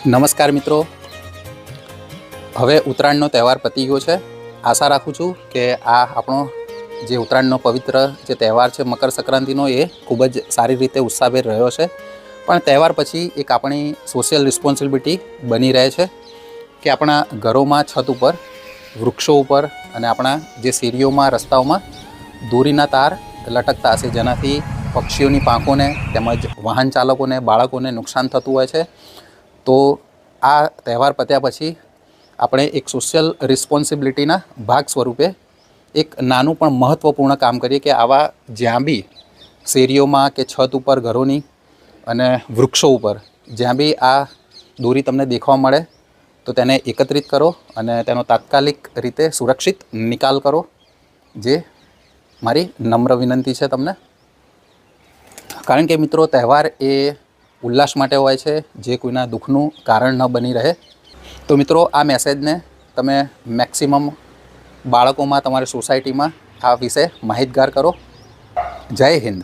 નમસ્કાર મિત્રો, હવે ઉત્તરાયણનો તહેવાર પતી ગયો છે। આશા રાખું છું કે આ આપણો જે ઉત્તરાયણનો પવિત્ર જે તહેવાર છે મકર સંક્રાંતિનો એ ખૂબ જ સારી રીતે ઉત્સાહભેર રહ્યો છે। પણ તહેવાર પછી એક આપણી સોશિયલ રિસ્પોન્સિબિલિટી બની રહે છે કે આપણા ઘરોમાં છત ઉપર, વૃક્ષો ઉપર અને આપણા જે શેરીઓમાં, રસ્તાઓમાં દોરીના તાર લટકતા હશે, જેનાથી પક્ષીઓની પાંખોને તેમજ વાહન ચાલકોને, બાળકોને નુકસાન થતું હોય છે। તો આ તહેવાર પત્યા પછી આપણે એક સોશિયલ રિસ્પોન્સિબિલિટીના ભાગ સ્વરૂપે એક નાનું પણ મહત્ત્વપૂર્ણ કામ કરીએ કે આવા જ્યાં બી શેરીઓમાં કે છત ઉપર ઘરોની અને વૃક્ષો ઉપર જ્યાં બી આ દોરી તમને દેખવા મળે તો તેને એકત્રિત કરો અને તેનો તાત્કાલિક રીતે સુરક્ષિત નિકાલ કરો, જે મારી નમ્ર વિનંતી છે તમને। કારણ કે મિત્રો, તહેવાર એ ઉલ્લાસ માટે હોય છે, જે કોઈના દુઃખનું કારણ ન બની રહે। તો મિત્રો, આ મેસેજને તમે મેક્સિમમ બાળકોમાં, તમારી સોસાયટીમાં આ વિશે માહિતગાર કરો। જય હિન્દ।